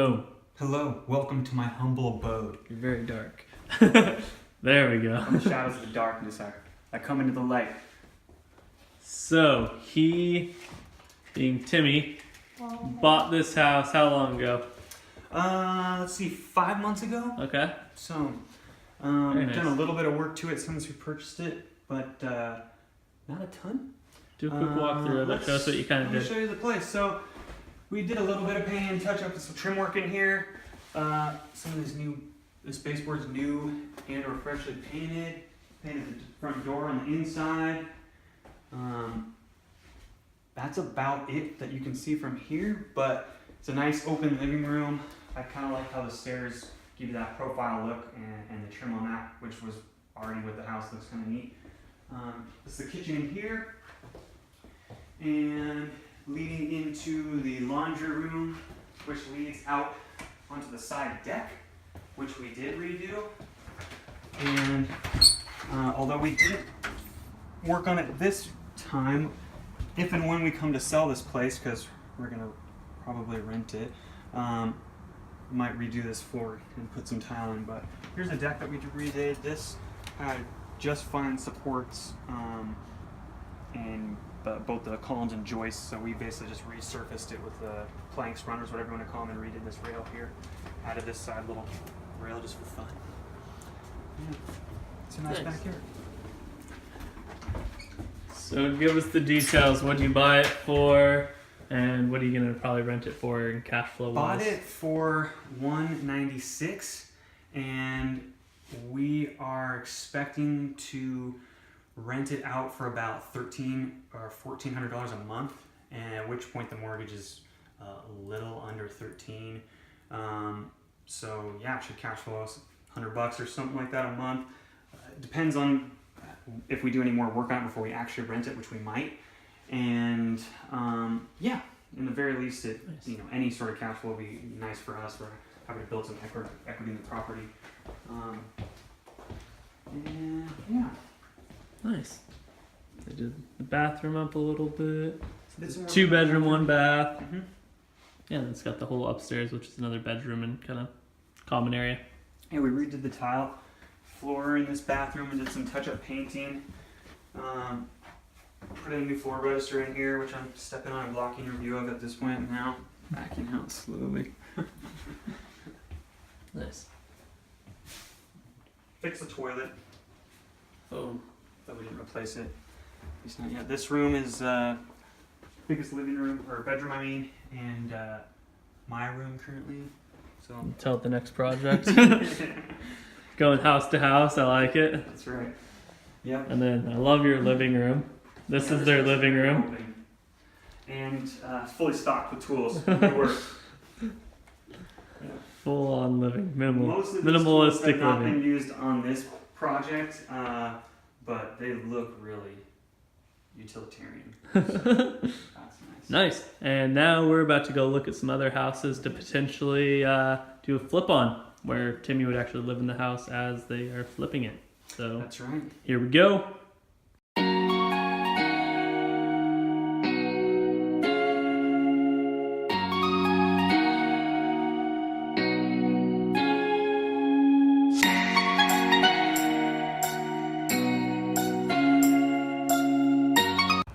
Boom. Hello, welcome to my humble abode. You're very dark. There we go. From the shadows of the darkness, I come into the light. So, he, being Timmy, bought this house how long ago? Let's see, 5 months ago? Okay. So, Very we've done nice. a little bit of work to it since we purchased it, but not a ton. Do a quick walkthrough of it. Show us what you kind of Let me did. show you the place. So, we did a little bit of painting and touch up and some trim work in here. Some of this baseboard's new and or freshly painted. Painted the front door on the inside. That's about it that you can see from here, but it's a nice open living room. I kind of like how the stairs give you that profile look, and the trim on that, which was already with the house, looks kind of neat. This is the kitchen in here, and leading into the laundry room, which leads out onto the side deck, which we did redo. And although we didn't work on it this time, if and when we come to sell this place, because we're gonna probably rent it, might redo this floor and put some tile in. But here's a deck that we redid. This had just fine supports and both the columns and joists, so we basically just resurfaced it with the planks, runners, whatever you want to call them, and redid this rail here. Added this side little rail just for fun. Yeah. It's a nice backyard. So, give us the details. What did you buy it for? And what are you going to probably rent it for in cash flow wise? Bought it for $196, and we are expecting to rent it out for about $1,300 or $1,400 a month, and at which point the mortgage is a little under $13. So yeah, it should cash flow us $100 or something like that a month. It depends on if we do any more work on it before we actually rent it, which we might. And yeah, in the very least, any sort of cash flow will be nice for us. We're having to build some equity in the property. And yeah. Nice. They did the bathroom up a little bit. It's 2 bedroom, 1 bath. Mm-hmm. Yeah, and it's got the whole upstairs, which is another bedroom and kind of common area. Yeah, we redid the tile floor in this bathroom and did some touch-up painting. Put in a new floor register in here, which I'm stepping on and blocking your view of at this point now. Backing out slowly. Nice. Fix the toilet. Oh. But we didn't replace it. At least not yet. This room is biggest living room, or bedroom I mean, and my room currently. So Until the next project. Going house to house, I like it. that's right. Yep. And then I love your living room. This is their living room. Open. And fully stocked with tools. Good work. Yeah. Full on living. Most of these tools Minimalistic have not living. been used on this project, but they look really utilitarian. So that's nice. Nice. And now we're about to go look at some other houses to potentially do a flip on, where Timmy would actually live in the house as they are flipping it. So That's right. here we go.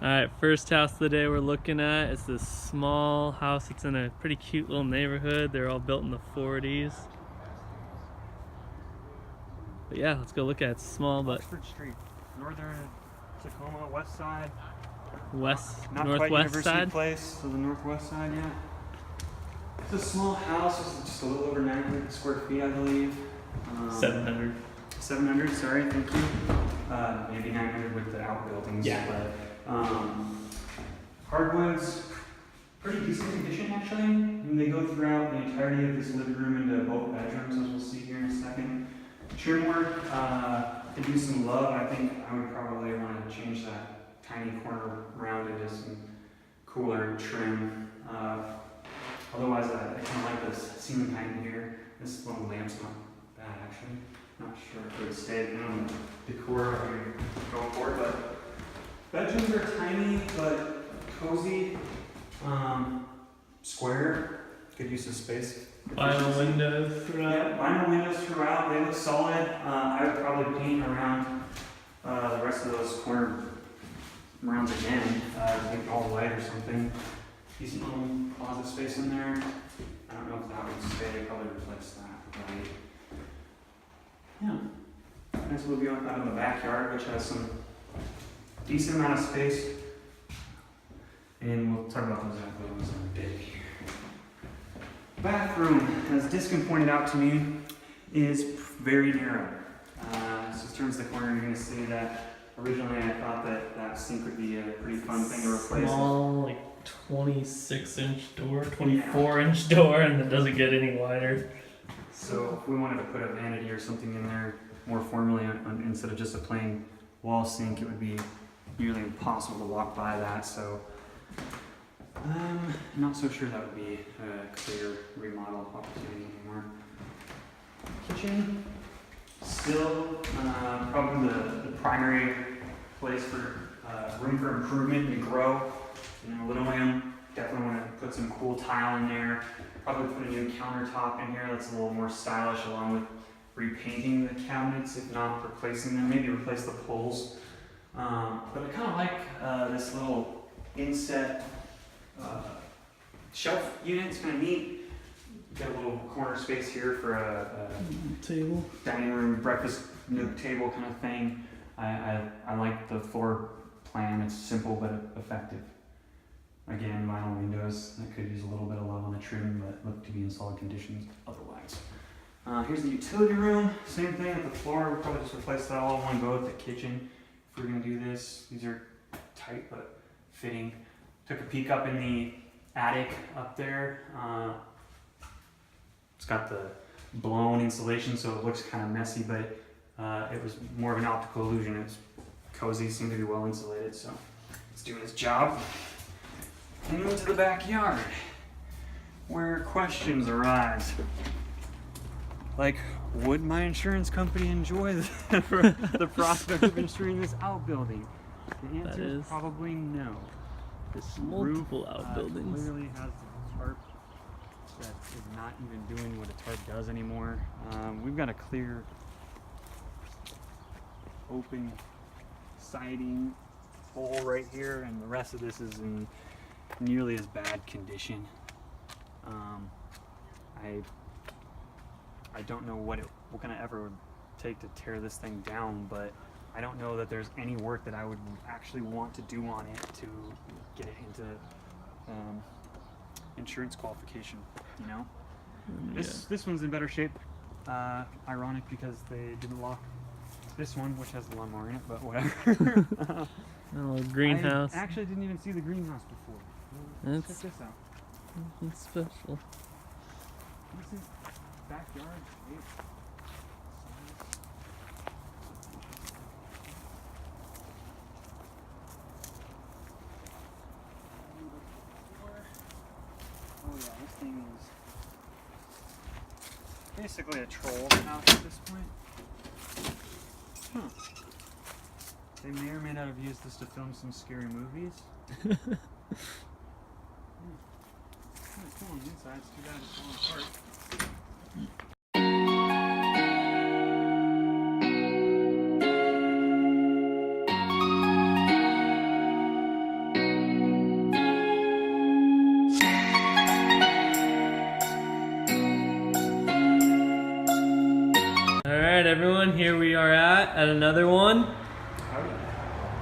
Alright, first house of the day we're looking at is this small house. It's in a pretty cute little neighborhood. They're all built in the 40s. But yeah, let's go look at it. It's small, but Oxford Street, northern Tacoma, west side. west, Not quite northwest University side. Place, so the northwest side, yeah. It's a small house. It's just a little over 900 square feet, I believe. 700. 700, sorry, thank you. Maybe 900 with the outbuildings. Yeah. But, hardwoods, pretty decent condition actually. And they go throughout the entirety of this living room into both bedrooms, as we'll see here in a second. Trim work, to do some love, I think I would probably want to change that tiny corner round into some cooler trim. Otherwise, I kind of like this ceiling height in here. This little lamp's not bad actually. Not sure if it would stay in the decor going forward, but bedrooms are tiny but cozy, square. Good use of space. Vinyl windows throughout. Yeah, vinyl windows throughout. They look solid. I would probably paint around the rest of those corner rounds again. Maybe all white or something. Decent little closet space in there. I don't know if that would stay. Probably replace that. Right. Yeah. Nice little view out of the backyard, which has some decent amount of space. And we'll talk about those outbuildings in a bit here. Bathroom, as Diskin pointed out to me, is very narrow. So it turns the corner, you're going to see that originally I thought that that sink would be a pretty fun thing to replace. Small, like 26-inch door, 24-inch door, and it doesn't get any wider. So if we wanted to put a vanity or something in there more formally instead of just a plain wall sink, it would be nearly impossible to walk by that. So not so sure that would be a clear remodel opportunity anymore. Kitchen, still probably the primary place for room for improvement and grow. You know, linoleum, definitely want to put some cool tile in there. Probably put a new countertop in here that's a little more stylish, along with repainting the cabinets, if not replacing them. Maybe replace the pulls. But I kind of like this little inset shelf unit. It's kind of neat. Got a little corner space here for a table, dining room, breakfast nook table kind of thing. I like the floor plan. It's simple but effective. Again, vinyl windows that could use a little bit of love on the trim, but look to be in solid conditions otherwise. Here's the utility room. Same thing with the floor. We'll probably just replace that all in one go with the kitchen if we're going to do this. These are tight but fitting. Took a peek up in the attic up there. It's got the blown insulation, so it looks kind of messy, but it was more of an optical illusion. It's cozy, seemed to be well insulated, so it's doing its job. And move to the backyard, where questions arise. Like, would my insurance company enjoy the prospect of insuring this outbuilding? The answer is probably no. This multiple outbuildings. Clearly has a tarp that is not even doing what a tarp does anymore. We've got a clear, open siding hole right here, and the rest of this is in nearly as bad condition. I don't know what kind of effort it would take to tear this thing down, but I don't know that there's any work that I would actually want to do on it to get it into insurance qualification, you know? This one's in better shape. Ironic because they didn't lock this one, which has the lawnmower in it, but whatever. Oh, greenhouse. I actually didn't even see the greenhouse before. Let's check this out. It's special. This is backyard. Oh yeah, this thing is basically a troll house at this point. Huh. They may or may not have used this to film some scary movies. Kind of cool on the inside. It's too bad it's falling apart. All right, everyone. Here we are at another one.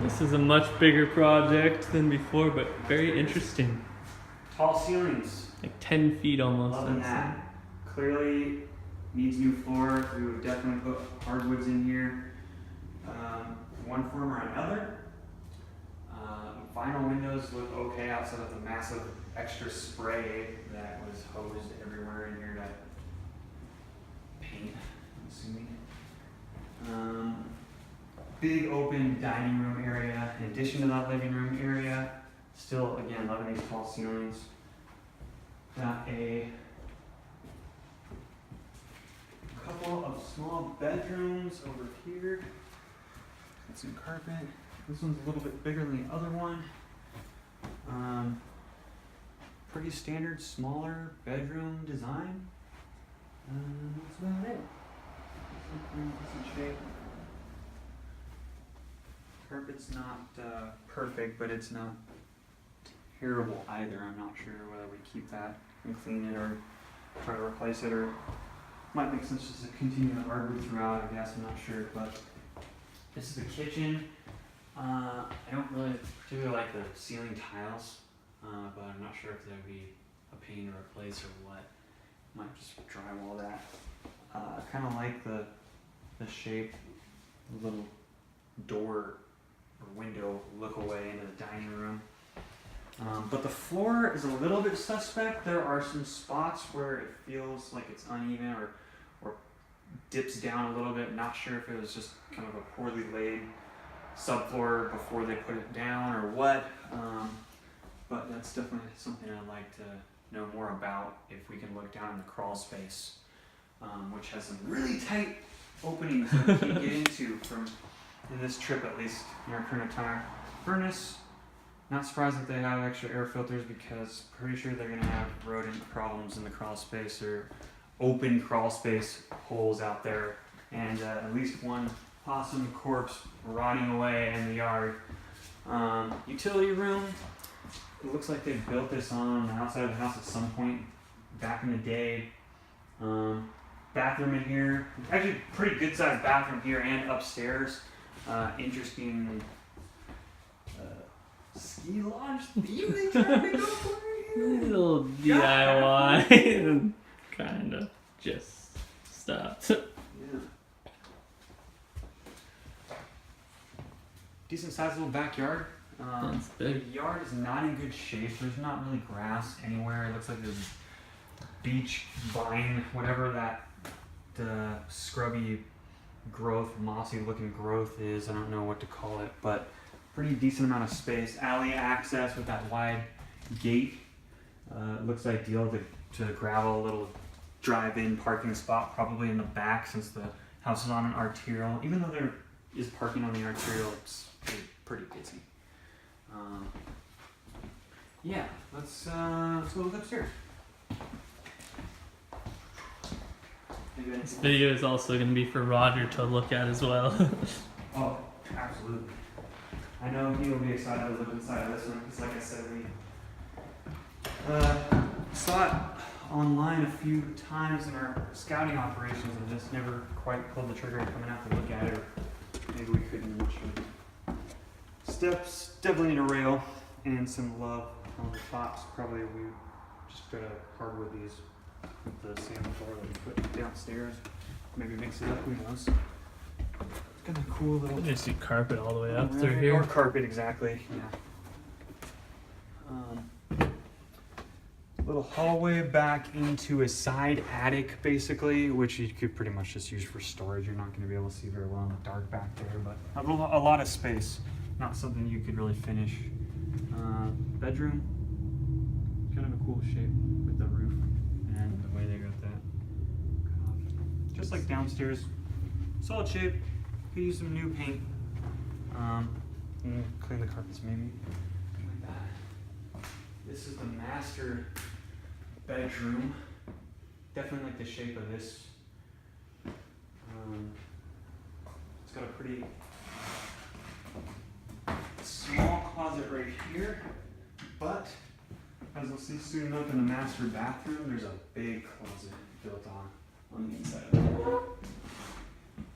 This is a much bigger project than before, but very interesting. Tall ceilings. Like 10 feet almost. Loving that. Clearly needs new floor. We would definitely put hardwoods in here. One form or another. Vinyl windows look okay outside of the massive extra spray that was hosed everywhere in here to paint, I'm assuming. Big open dining room area in addition to that living room area. Still, again, loving these tall ceilings. Got a couple of small bedrooms over here. Got some carpet. This one's a little bit bigger than the other one. pretty standard, smaller bedroom design. That's about it. Decent shape. Carpet's not perfect, but it's not terrible either. I'm not sure whether we keep that and clean it or try to replace it, or might make sense just to continue the hardwood throughout. I guess I'm not sure, but this is the kitchen. I don't really particularly like the ceiling tiles, but I'm not sure if that would be a pain to replace or what. Might just drywall that. I kind of like the shape, the little door or window look away into the dining room. But the floor is a little bit suspect. There are some spots where it feels like it's uneven or dips down a little bit. Not sure if it was just kind of a poorly laid subfloor before they put it down or what. But that's definitely something I'd like to know more about if we can look down in the crawl space, which has some really tight openings that we can't get into from in this trip, at least in our current attire. Furnace, not surprised that they have extra air filters because pretty sure they're gonna have rodent problems in the crawl space or open crawl space holes out there, and at least one possum corpse rotting away in the yard. Utility room. It looks like they built this on the outside of the house at some point back in the day. Bathroom in here. Actually, pretty good sized bathroom here and upstairs. Interesting ski lodge theme they tried to go for here. Little DIY and kind of just stopped. Yeah. Decent sized little backyard. That's big. The yard is not in good shape. There's not really grass anywhere. It looks like there's beach vine, whatever that scrubby growth, mossy looking growth is. I don't know what to call it, but pretty decent amount of space. Alley access with that wide gate. Looks ideal to gravel a little drive-in parking spot, probably in the back since the house is on an arterial. Even though there is parking on the arterial, it's pretty busy. Yeah, let's go look upstairs. This video is also going to be for Roger to look at as well. Oh, absolutely. I know he will be excited to look inside of this one because, like I said, we saw it online a few times in our scouting operations and just never quite pulled the trigger coming out to look at it, or maybe we couldn't. I'm not sure. Steps definitely need a rail and some love on the tops. Probably we just gotta hardwood these with the same floor that we put downstairs. Maybe mix it up. Who knows? It's got a cool little. You just see carpet all the way up through Or here. carpet, exactly. Yeah. Little hallway back into a side attic, basically, which you could pretty much just use for storage. You're not going to be able to see very well in the dark back there, but a lot of space. Not something you could really finish. Bedroom, kind of a cool shape with the roof and the way they got that cut off. Just like downstairs, solid shape. Could use some new paint. And clean the carpets maybe. Like that. This is the master bedroom. Definitely like the shape of this. It's got a pretty small closet right here, but as we'll see soon enough in the master bathroom, there's a big closet built on the inside of it.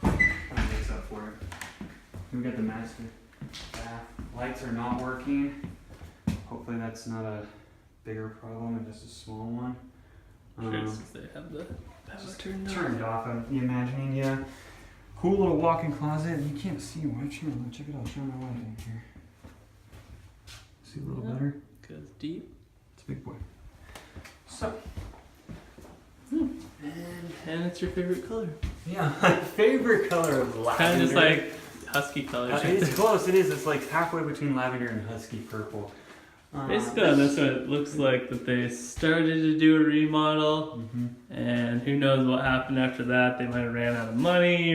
Kind of makes up for it. We got the master bath. Lights are not working. Hopefully that's not a bigger problem and just a small one. Sure, since they have the power Turned off. I'm imagining, yeah. Cool little walk-in closet. You can't see much. Here, check it out. Show my light in here. See a little better? Goes deep. It's a big boy. So. And it's your favorite color. Yeah, my favorite color of lavender. Kind of just like husky colors. It's close. It is. It's like halfway between lavender and husky purple. Basically on this one, it looks like that they started to do a remodel, and who knows what happened after that. They might have ran out of money,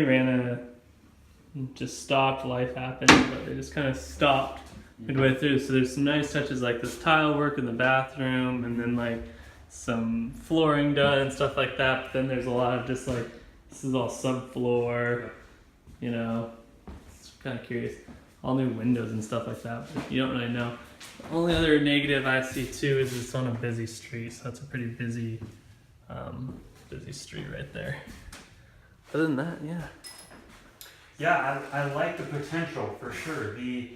just stopped, life happened, but they just kind of stopped midway through. So there's some nice touches like this tile work in the bathroom, and then like some flooring done and stuff like that. But then there's a lot of just like, this is all subfloor, you know. It's kind of curious. All new windows and stuff like that, but you don't really know. The only other negative I see too is it's on a busy street, so that's a pretty busy street right there. Other than that, yeah. Yeah, I like the potential for sure. The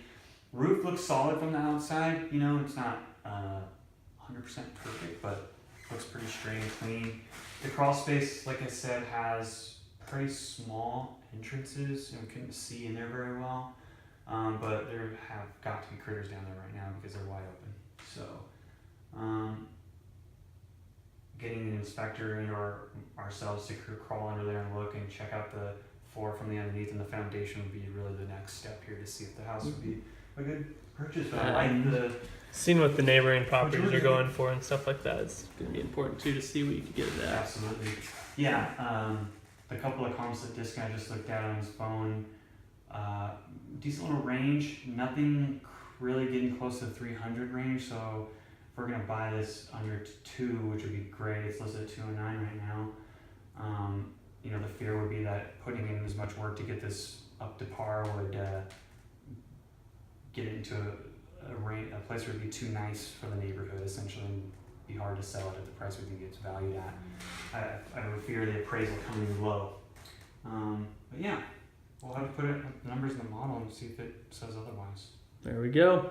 roof looks solid from the outside. You know, it's not 100% perfect, but looks pretty straight and clean. The crawl space, like I said, has pretty small entrances, and we couldn't see in there very well. But there have got to be critters down there right now because they're wide open. So, getting an inspector in or ourselves to crawl under there and look and check out the floor from the underneath and the foundation would be really the next step here to see if the house would be a good purchase. But I like the seeing what the neighboring properties are going for and stuff like that is going to be important too, to see what you can get at. Absolutely. Yeah. The couple of comps that Diskin I just looked at on his phone, decent little range. Nothing really getting close to 300 range. So if we're gonna buy this under 2, which would be great. It's listed at 209 right now. You know, the fear would be that putting in as much work to get this up to par would get it into a place where it'd be too nice for the neighborhood, essentially, and be hard to sell it at the price we think it's valued at. I would fear the appraisal coming low. But yeah, we'll have to put it numbers in the model and see if it says otherwise. There we go.